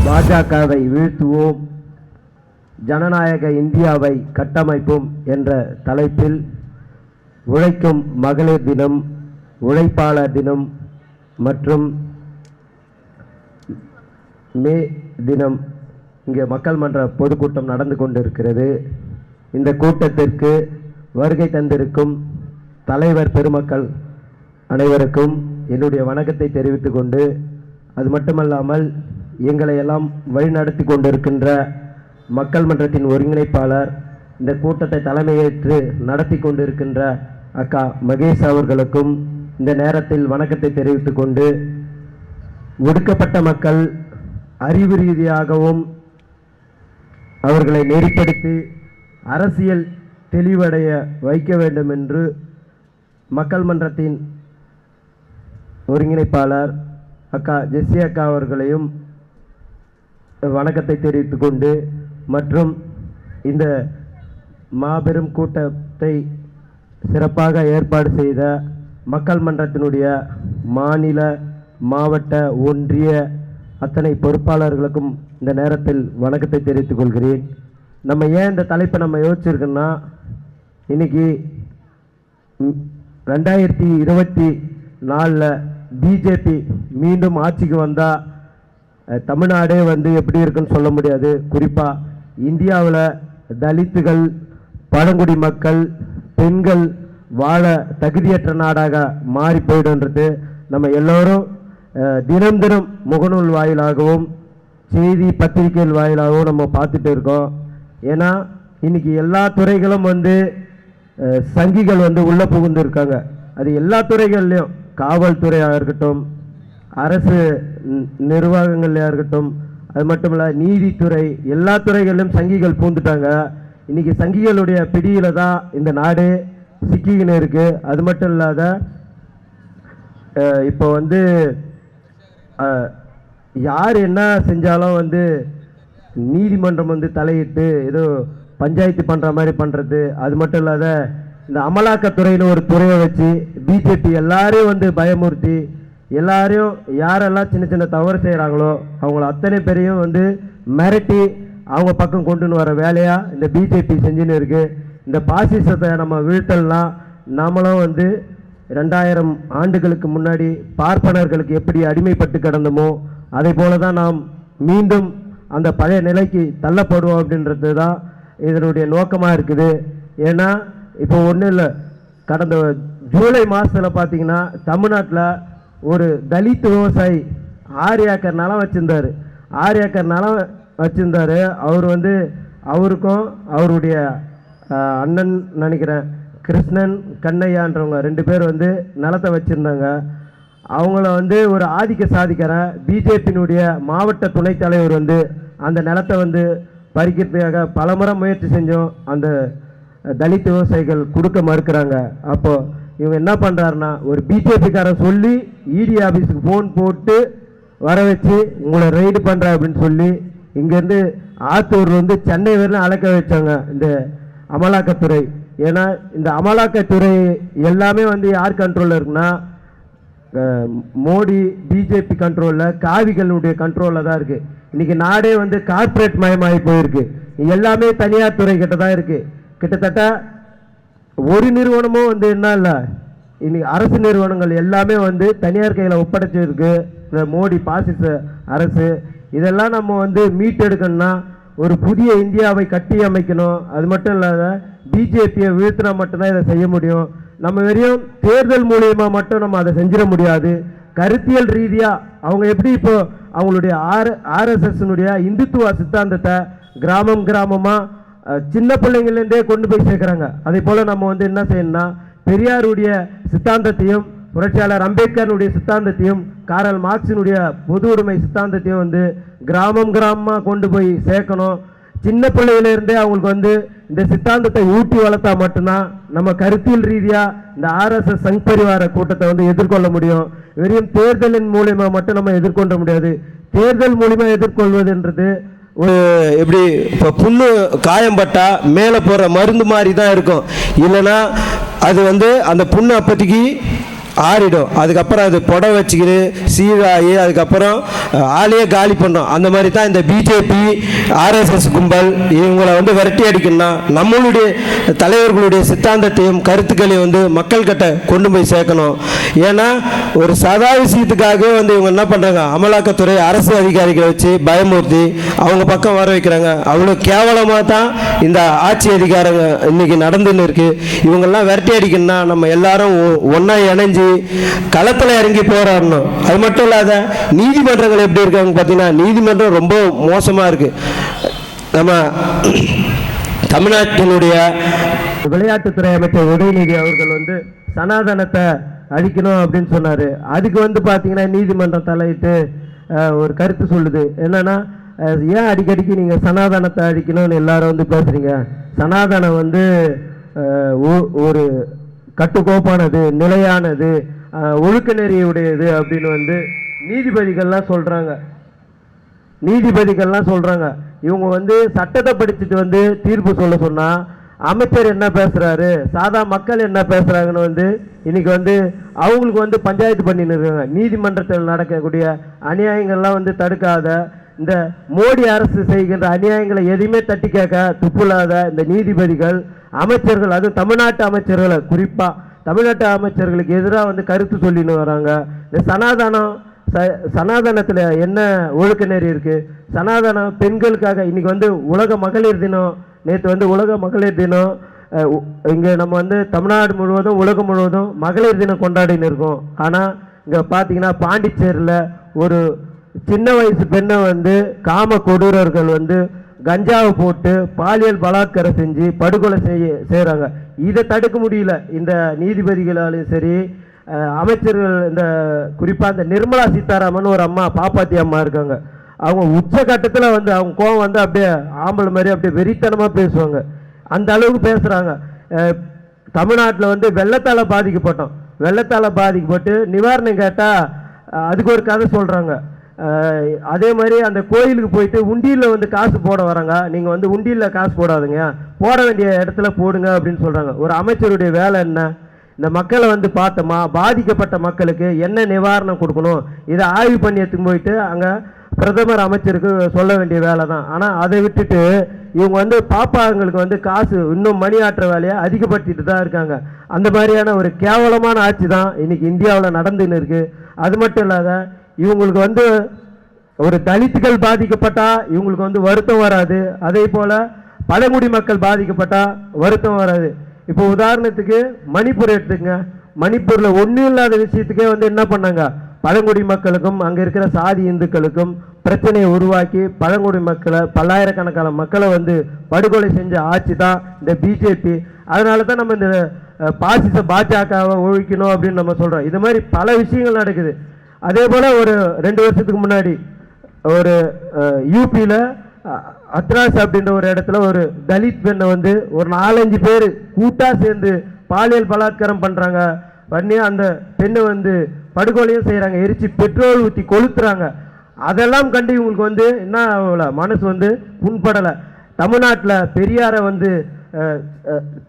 பாஜகவை வீழ்த்துவோம், ஜனநாயக இந்தியாவை கட்டமைப்போம் என்ற தலைப்பில் உழைக்கும் மகளிர் தினம், உழைப்பாளர் தினம் மற்றும் மே தினம் இங்கே மக்கள் மன்ற பொதுக்கூட்டம் நடந்து கொண்டிருக்கிறது. இந்த கூட்டத்திற்கு வருகை தந்திருக்கும் தலைவர் பெருமக்கள் அனைவருக்கும் என்னுடைய வணக்கத்தை தெரிவித்துக் கொண்டு, அது மட்டுமல்லாமல் எங்களை எல்லாம் வழிநடத்தி கொண்டிருக்கின்ற மக்கள் மன்றத்தின் ஒருங்கிணைப்பாளர், இந்த கூட்டத்தை தலைமையேற்று நடத்தி கொண்டிருக்கின்ற அக்கா மகேஷ் அவர்களுக்கும் இந்த நேரத்தில் வணக்கத்தை தெரிவித்துக் கொண்டு, ஒடுக்கப்பட்ட மக்கள் அறிவு ரீதியாகவும் அவர்களை நெறிப்படுத்தி அரசியல் தெளிவடைய வைக்க வேண்டும் என்று மக்கள் மன்றத்தின் ஒருங்கிணைப்பாளர் அக்கா ஜெஸ்ஸி அக்கா அவர்களையும் வணக்கத்தை தெரிவித்துக் கொண்டு, மற்றும் இந்த மாபெரும் கூட்டத்தை சிறப்பாக ஏற்பாடு செய்த மக்கள் மன்றத்தினுடைய மாநில, மாவட்ட, ஒன்றிய அத்தனை பொறுப்பாளர்களுக்கும் இந்த நேரத்தில் வணக்கத்தை தெரிவித்துக் கொள்கிறேன். நம்ம ஏன் இந்த தலைப்பை நம்ம யோசிச்சிருக்கோன்னா, இன்னைக்கு 2024 பிஜேபி மீண்டும் ஆட்சிக்கு வந்தால் தமிழ்நாடே எப்படி இருக்குன்னு சொல்ல முடியாது. குறிப்பாக இந்தியாவில் தலித்துகள், பழங்குடி மக்கள், பெண்கள் வாழ தகுதியற்ற நாடாக மாறி போயிடுன்றது நம்ம எல்லோரும் தினம் தினம் முகநூல் வாயிலாகவும் செய்தி பத்திரிகைகள் வாயிலாகவும் நம்ம பார்த்துட்டு இருக்கோம். ஏன்னா இன்னைக்கு எல்லா துறைகளும் சங்கிகள் உள்ளே புகுந்து இருக்காங்க. அது எல்லா துறைகள்லையும், காவல்துறையாக இருக்கட்டும், அரசு நிர்வாகங்கள்லையாக இருக்கட்டும், அது மட்டும் இல்லை நீதித்துறை, எல்லா துறைகளிலும் சங்கிகள் பூந்துட்டாங்க. இன்னைக்கு சங்கிகளுடைய பிடியில தான் இந்த நாடு சிக்கிக்கின்னு இருக்கு. அது மட்டும் இல்லாத இப்போ யார் என்ன செஞ்சாலும் நீதிமன்றம் தலையிட்டு ஏதோ பஞ்சாயத்து பண்ணுற மாதிரி பண்ணுறது. அது மட்டும் இல்லாத இந்த அமலாக்கத்துறையில் ஒரு துறையை வச்சு பிஜேபி எல்லாரையும் பயமுறுத்தி, எல்லாரையும் யாரெல்லாம் சின்ன சின்ன தவறு செய்கிறாங்களோ அவங்கள அத்தனை பேரையும் மிரட்டி அவங்க பக்கம் கொண்டுன்னு வர வேலையாக இந்த பிஜேபி செஞ்சுன்னு இருக்குது. இந்த பாசிசத்தை நம்ம வீழ்த்தலாம். நாமளும் 2000 ஆண்டுகளுக்கு முன்னாடி பார்ப்பனர்களுக்கு எப்படி அடிமைப்பட்டு கிடந்தோமோ அதே போல தான் நாம் மீண்டும் அந்த பழைய நிலைக்கு தள்ளப்படுவோம் அப்படின்றது தான் இதனுடைய நோக்கமாக இருக்குது. ஏன்னா இப்போ ஒன்றும் இல்லை, கடந்த ஜூலை மாதத்தில் பார்த்தீங்கன்னா தமிழ்நாட்டில் ஒரு தலித் விவசாயி 6 ஏக்கர் நிலம் வச்சுருந்தார். 6 ஏக்கர் நிலம் வச்சுருந்தார். அவர் அவருக்கும் அவருடைய அண்ணன் நினைக்கிறேன் கிருஷ்ணன் கண்ணையான்றவங்க 2 பேர் நிலத்தை வச்சுருந்தாங்க. அவங்கள ஒரு ஆதிக்க சாதிக்கிற பிஜேபியினுடைய மாவட்ட துணைத் தலைவர் அந்த நிலத்தை பறிக்கிறதுக்காக பலமுறை முயற்சி செஞ்சோம். அந்த தலித் விவசாயிகள் கொடுக்க மறுக்கிறாங்க. அப்போது இவங்க என்ன பண்ணுறாருன்னா, ஒரு பிஜேபிக்காரன் சொல்லி இடி ஆஃபீஸுக்கு ஃபோன் போட்டு வர வச்சு உங்களை ரெய்டு பண்ணுற அப்படின்னு சொல்லி இங்கேருந்து ஆத்தூர் சென்னை வரையிலும் அழைக்க வச்சாங்க இந்த அமலாக்கத்துறை. ஏன்னா இந்த அமலாக்கத்துறை எல்லாமே யார் கண்ட்ரோலில் இருக்குன்னா, மோடி பிஜேபி கண்ட்ரோலில், காவிகளுடைய கண்ட்ரோலில் தான் இருக்குது. இன்றைக்கி நாடே கார்ப்பரேட் மயமாகி போயிருக்கு. எல்லாமே தனியார் துறை கிட்ட தான் இருக்குது. கிட்டத்தட்ட ஒரு நிறுவனமும் என்ன இல்லை, இன்னைக்கு அரசு நிறுவனங்கள் எல்லாமே தனியார் கையில் ஒப்படைச்சிருக்கு இந்த மோடி பாசிச அரசு. இதெல்லாம் நம்ம மீட்டெடுக்கணும்னா ஒரு புதிய இந்தியாவை கட்டி அமைக்கணும். அது மட்டும் இல்லாத பிஜேபியை வீழ்த்தினா மட்டும்தான் இதை செய்ய முடியும். நம்ம வெறும் தேர்தல் மூலியமாக மட்டும் நம்ம அதை செஞ்சிட முடியாது. கருத்தியல் ரீதியாக அவங்க எப்படி இப்போ அவங்களுடைய ஆர்எஸ்எஸ்னுடைய இந்துத்துவ சித்தாந்தத்தை கிராமம் கிராமமாக சின்ன பிள்ளைங்கள்லேருந்தே கொண்டு போய் சேர்க்குறாங்க. அதே போல் நம்ம என்ன செய்யணும்னா, பெரியாருடைய சித்தாந்தத்தையும், புரட்சியாளர் அம்பேத்கருடைய சித்தாந்தத்தையும், காரல் மார்க்சினுடைய பொது உடைமை சித்தாந்தத்தையும் கிராமம் கிராமமாக கொண்டு போய் சேர்க்கணும். சின்ன பிள்ளைகளிலிருந்தே அவங்களுக்கு இந்த சித்தாந்தத்தை ஊட்டி வளர்த்தா மட்டும்தான் நம்ம கருத்தியல் ரீதியாக இந்த ஆர்எஸ்எஸ் சங் பரிவார கூட்டத்தை எதிர்கொள்ள முடியும். வெறும் தேர்தலின் மூலியமா மட்டும் நம்ம எதிர்கொள்ள முடியாது. தேர்தல் மூலியமா எதிர்கொள்வதுன்றது எப்படி இப்போ புண்ணு காயம்பட்டா மேலே போகிற மருந்து மாதிரி தான் இருக்கும். இல்லைன்னா அது அந்த புண்ணு அப்போதைக்கு ஆறிடும். அதுக்கப்புறம் அது புடவை வச்சுக்கிது சீராகி அதுக்கப்புறம் ஆளையே காலி பண்ணோம். அந்த மாதிரி தான் இந்த பிஜேபி ஆர்எஸ்எஸ் கும்பல் இவங்களை வந்து விரட்டி அடிக்கணும்னா நம்மளுடைய தலைவர்களுடைய சித்தாந்தத்தையும் கருத்துக்களையும் வந்து மக்கள்கிட்ட கொண்டு போய் சேர்க்கணும். ஏன்னா ஒரு சாதா விஷயத்துக்காக வந்து இவங்க என்ன பண்ணுறாங்க, அமலாக்கத்துறை அரசு அதிகாரிகளை வச்சு பயமுறுத்தி அவங்க பக்கம் வர வைக்கிறாங்க. அவ்வளோ கேவலமாக தான் இந்த ஆட்சி அதிகாரங்க இன்னைக்கு நடந்துன்னு இருக்கு. இவங்கெல்லாம் விரட்டி அடிக்கணும்னா நம்ம எல்லாரும் ஒன்றா இணைஞ்சு களத்தில் இறங்கி போராடணும். அது மட்டும் இல்லாத நீதிமன்றங்கள் எப்படி இருக்காங்க பார்த்தீங்கன்னா, நீதிமன்றம் ரொம்ப மோசமாக இருக்குது. நம்ம தமிழ்நாட்டினுடைய விளையாட்டுத்துறை அமைச்சர் உதயநிதி அவர்கள் வந்து சனாதனத்தை அழிக்கணும் அப்படின்னு சொன்னார். அதுக்கு வந்து பார்த்தீங்கன்னா நீதிமன்றம் தலையிட்டு ஒரு கருத்து சொல்லுது. என்னன்னா, ஏன் அடிக்கடிக்கு நீங்கள் சனாதனத்தை அழிக்கணும்னு எல்லாரும் வந்து பேசுகிறீங்க? சனாதனம் வந்து ஒரு கட்டுக்கோப்பானது, நிலையானது, ஒழுக்க நெறியுடையது அப்படின்னு வந்து நீதிபதிகள்லாம் சொல்கிறாங்க. இவங்க வந்து சட்டத்தை படிச்சுட்டு வந்து தீர்ப்பு சொல்ல சொன்னால் அமைச்சர் என்ன பேசுகிறாரு, சாதா மக்கள் என்ன பேசுகிறாங்கன்னு வந்து இன்னைக்கு வந்து அவங்களுக்கு வந்து பஞ்சாயத்து பண்ணின்னு இருக்காங்க. நீதிமன்றத்தில் நடக்கக்கூடிய அநியாயங்கள்லாம் வந்து தடுக்காத இந்த மோடி அரசு செய்கின்ற அநியாயங்களை எதையுமே தட்டி கேட்க துப்புலாத இந்த நீதிபதிகள், அமைச்சர்கள், அது தமிழ்நாட்டு அமைச்சர்களை குறிப்பாக தமிழ்நாட்டு அமைச்சர்களுக்கு எதிராக வந்து கருத்து சொல்லின்னு வராங்க. இந்த சனாதனத்தில் என்ன ஒழுக்க நெறி இருக்குது? சனாதனம் பெண்களுக்காக இன்னைக்கு வந்து உலக மகளிர் தினம், நேற்று வந்து உலக மகளிர் தினம். இங்கே நம்ம வந்து தமிழ்நாடு முழுவதும் உலகம் முழுவதும் மகளிர் தினம் கொண்டாடின்னு இருக்கோம். ஆனால் இங்கே பார்த்தீங்கன்னா பாண்டிச்சேரியில் ஒரு சின்ன வயசு பெண்ணை வந்து காம கொடூரர்கள் வந்து கஞ்சாவை போட்டு பாலியல் பலாத்காரம் செஞ்சு படுகொலை செய்கிறாங்க. இதை தடுக்க முடியல இந்த நீதிபதிகளாலும் சரி, அமைச்சர்கள். இந்த குறிப்பாக இந்த நிர்மலா சீதாராமன் ஒரு அம்மா, பாப்பாத்தி அம்மா இருக்காங்க. அவங்க உச்சகட்டத்தில் வந்து அவங்க கோவம் வந்து அப்படியே ஆம்பளை மாதிரி அப்படியே வெறித்தனமாக பேசுவாங்க. அந்த அளவுக்கு பேசுகிறாங்க. தமிழ்நாட்டில் வந்து வெள்ளத்தால் பாதிக்கப்பட்டு நிவாரணம் கேட்டால் அதுக்கு ஒரு கதை சொல்கிறாங்க. அதே மாதிரி அந்த கோயிலுக்கு போயிட்டு உண்டியில் வந்து காசு போட வராங்க. நீங்கள் வந்து உண்டியில் காசு போடாதுங்க, போட வேண்டிய இடத்துல போடுங்க அப்படின்னு சொல்கிறாங்க. ஒரு அமைச்சருடைய வேலை என்ன? இந்த மக்களை வந்து பார்த்தோமா, பாதிக்கப்பட்ட மக்களுக்கு என்ன நிவாரணம் கொடுக்கணும், இதை ஆய்வு பண்ணி எடுத்துன்னு போயிட்டு அங்கே பிரதமர் அமைச்சருக்கு சொல்ல வேண்டிய வேலை தான். ஆனால் அதை விட்டுட்டு இவங்க வந்து பாப்பாங்களுக்கு வந்து காசு இன்னும் மணி ஆற்ற வேலையை அதிகப்படுத்திட்டு தான் இருக்காங்க. அந்த மாதிரியான ஒரு கேவலமான ஆட்சி தான் இன்னைக்கு இந்தியாவில் நடந்துன்னு இருக்குது. அது மட்டும் இல்லாத இவங்களுக்கு வந்து ஒரு தலித்துகள் பாதிக்கப்பட்டால் இவங்களுக்கு வந்து வருத்தம் வராது. அதே போல் பழங்குடி மக்கள் பாதிக்கப்பட்டால் வருத்தம் வராது. இப்போ உதாரணத்துக்கு மணிப்பூர் எடுத்துங்க. மணிப்பூரில் ஒன்றும் இல்லாத விஷயத்துக்கே வந்து என்ன பண்ணாங்க, பழங்குடி மக்களுக்கும் அங்கே இருக்கிற சாதி இந்துக்களுக்கும் பிரச்சனையை உருவாக்கி பழங்குடி மக்களை, பல்லாயிரக்கணக்கான மக்களை வந்து படுகொலை செஞ்ச ஆட்சி தான் இந்த பிஜேபி. அதனால தான் நம்ம இந்த பாசிச பாஜகவை ஒழிக்கணும் அப்படின்னு நம்ம சொல்கிறோம். இது மாதிரி பல விஷயங்கள் நடக்குது. அதே போல் ஒரு 2 வருஷத்துக்கு முன்னாடி ஒரு யூபியில் அத்ராஸ் அப்படின்ற ஒரு இடத்துல ஒரு தலித் பெண்ணை வந்து ஒரு 4-5 பேர் கூட்டாக சேர்ந்து பாலியல் பலாத்காரம் பண்ணுறாங்க. பண்ணி அந்த பெண்ணை வந்து படுகொலையும் செய்கிறாங்க, எரிச்சு பெட்ரோல் ஊற்றி கொளுத்துறாங்க. அதெல்லாம் கண்டு இவங்களுக்கு வந்து என்ன மனசு வந்து புண்படலை. தமிழ்நாட்டில்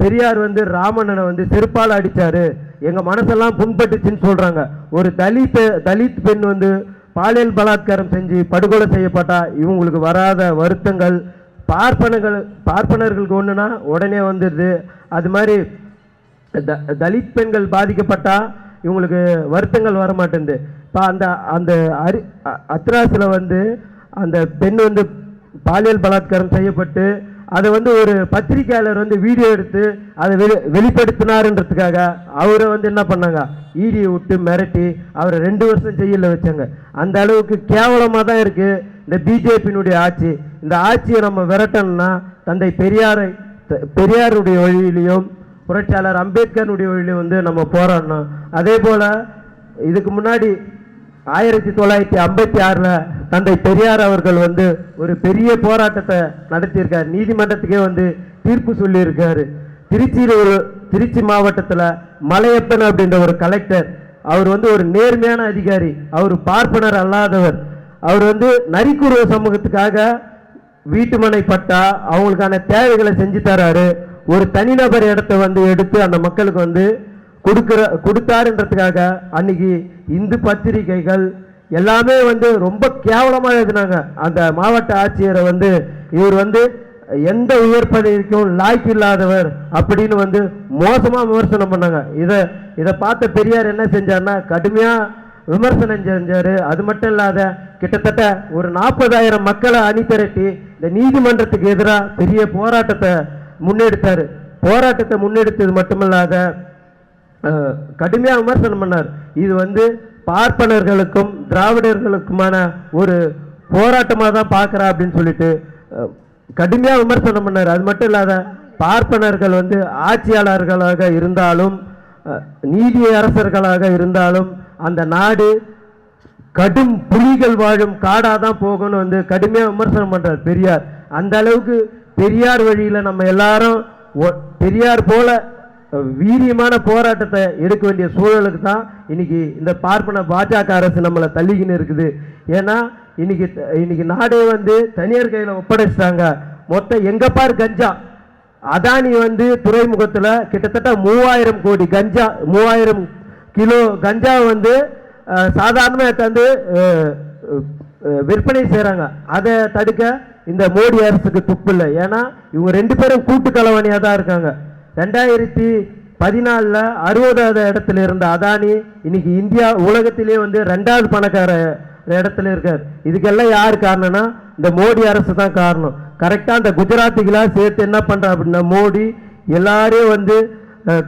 பெரியார் வந்து ராமண்ணனை வந்து செருப்பால் அடித்தார், எங்கள் மனசெல்லாம் புண்பட்டுச்சுன்னு சொல்கிறாங்க. ஒரு தலித் பெண் வந்து பாலியல் பலாத்காரம் செஞ்சு படுகொலை செய்யப்பட்டா இவங்களுக்கு வராத வருத்தங்கள் பார்ப்பனர்களுக்கு ஒன்றுனா உடனே வந்துடுது. அது மாதிரி தலித் பெண்கள் பாதிக்கப்பட்டா இவங்களுக்கு வருத்தங்கள் வர மாட்டேங்குது. இப்போ அந்த அத்ராஸில் வந்து அந்த பெண் வந்து பாலியல் பலாத்காரம் செய்யப்பட்டு அதை வந்து ஒரு பத்திரிகையாளர் வந்து வீடியோ எடுத்து அதை வெளிப்படுத்தினாருன்றதுக்காக அவரை வந்து என்ன பண்ணாங்க, ஈடியை விட்டு மிரட்டி அவரை 2 வருஷம் ஜெயிலில் வச்சாங்க. அந்த அளவுக்கு கேவலமாக தான் இருக்குது இந்த பிஜேபியினுடைய ஆட்சி. இந்த ஆட்சியை நம்ம விரட்டணும்னா தந்தை பெரியாருடைய வழியிலையும் புரட்சியாளர் அம்பேத்கருடைய வழியிலையும் வந்து நம்ம போராடணும். அதே போல் இதுக்கு முன்னாடி 1956 தந்தை பெரியார் அவர்கள் வந்து ஒரு பெரிய போராட்டத்தை நடத்தியிருக்கார். நீதிமன்றத்துக்கே வந்து தீர்ப்பு சொல்லியிருக்காரு. திருச்சி மாவட்டத்தில் மலையப்பன் அப்படின்ற ஒரு கலெக்டர், அவர் வந்து ஒரு நேர்மையான அதிகாரி, அவர் பார்ப்பனர் அல்லாதவர். அவர் வந்து நரிக்குறவ சமூகத்துக்காக வீட்டுமனை பட்டா அவங்களுக்கான தேவைகளை செஞ்சு தராரு. ஒரு தனிநபர் இடத்தை வந்து எடுத்து அந்த மக்களுக்கு வந்து கொடுத்தாருன்றதுக்காக அன்னைக்கு இந்து பத்திரிகைகள் எல்லாமே வந்து ரொம்ப கேவலமாக எழுதினாங்க. அந்த மாவட்ட ஆட்சியரை வந்து இவர் வந்து எந்த உயர் பதவிக்கும் லாய்க்கு இல்லாதவர் அப்படின்னு வந்து மோசமாக விமர்சனம் பண்ணாங்க. இதை பார்த்த பெரியார் என்ன செஞ்சார்னா கடுமையாக விமர்சனம் செஞ்சார். அது மட்டும் இல்லாத கிட்டத்தட்ட ஒரு 40,000 மக்களை அணி திரட்டி இந்த நீதிமன்றத்துக்கு எதிராக பெரிய போராட்டத்தை முன்னெடுத்தார். போராட்டத்தை முன்னெடுத்தது மட்டுமில்லாத கடுமையாக விமர்சனம் பண்ணார். இது வந்து பார்ப்பனர்களுக்கும் திராவிடர்களுக்குமான ஒரு போராட்டமாக தான் பார்க்குறா அப்படின்னு சொல்லிட்டு கடுமையாக விமர்சனம் பண்ணார். அது மட்டும் இல்லாத பார்ப்பனர்கள் வந்து ஆட்சியாளர்களாக இருந்தாலும் நீதி அரசர்களாக இருந்தாலும் அந்த நாடு கடும் புலிகள் வாழும் காடாக தான் போகணும்னு வந்து கடுமையாக விமர்சனம் பண்ணுறார் பெரியார். அந்த அளவுக்கு பெரியார் வழியில் நம்ம எல்லாரும் பெரியார் போல வீரியமான போராட்டத்தை எடுக்க வேண்டிய சூழலுக்கு தான் இன்னைக்கு இந்த பார்ப்பன பாஜக அரசு நம்மளை தள்ளிக்கின்னு இருக்குது. ஏன்னா இன்னைக்கு நாடே வந்து தனியார் கையில் ஒப்படைச்சிட்டாங்க. மொத்தம் எங்க பார் கஞ்சா அதானி வந்து துறைமுகத்தில் கிட்டத்தட்ட 3000 கோடி கஞ்சா 3000 கிலோ கஞ்சா வந்து சாதாரணமாக எடுத்தாந்து விற்பனை செய்கிறாங்க. அதை தடுக்க இந்த மோடி அரசுக்கு துப்பு இல்லை. ஏன்னா இவங்க 2 பேரும் கூட்டு கலவணியாக தான் இருக்காங்க. 2014 60வது இடத்துல இருந்த அதானி இன்னைக்கு இந்தியா உலகத்திலே வந்து 2வது பணக்கார இடத்துல இருக்கார். இதுக்கெல்லாம் யார் காரணம்னா இந்த மோடி அரசு தான் காரணம். கரெக்டாக அந்த குஜராத்திகளாக சேர்த்து என்ன பண்ணுறா அப்படின்னா மோடி எல்லாரையும் வந்து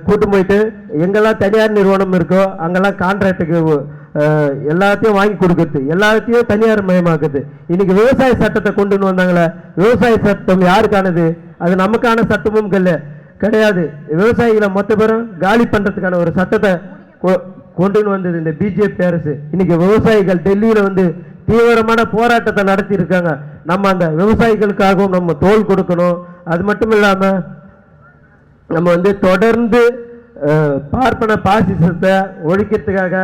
கூட்டு போயிட்டு எங்கெல்லாம் தனியார் நிறுவனம் இருக்கோ அங்கெல்லாம் கான்ட்ராக்டுக்கு எல்லாத்தையும் வாங்கி கொடுக்குறது, எல்லாத்தையும் தனியார் மயமாக்குது. இன்னைக்கு விவசாய சட்டத்தை கொண்டு வந்தாங்களே, விவசாய சட்டம் யாருக்கானது? அது நமக்கான சட்டமும் கிடையாது. விவசாயிகளை மொத்த பேரும் காலி பண்ணுறதுக்கான ஒரு சட்டத்தை கொண்டு வந்தது இந்த பிஜேபி அரசு. இன்னைக்கு விவசாயிகள் டெல்லியில் வந்து தீவிரமான போராட்டத்தை நடத்தி இருக்காங்க. நம்ம அந்த விவசாயிகளுக்காகவும் நம்ம தோள் கொடுக்கணும். அது மட்டும் இல்லாமல் நம்ம வந்து தொடர்ந்து பார்ப்பன பாசிசத்தை ஒழிக்கிறதுக்காக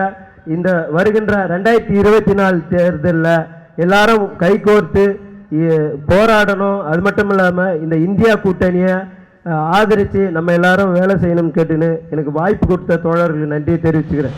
இந்த வருகின்ற 2024 தேர்தலில் எல்லாரும் கைகோர்த்து போராடணும். அது மட்டும் இல்லாமல் இந்த இந்தியா கூட்டணியை ஆதரித்து நம்ம எல்லாரும் வேலை செய்யணும்னு கேட்டுன்னு எனக்கு வாய்ப்பு கொடுத்த தோழர்களுக்கு நன்றியை தெரிவிச்சுக்கிறேன்.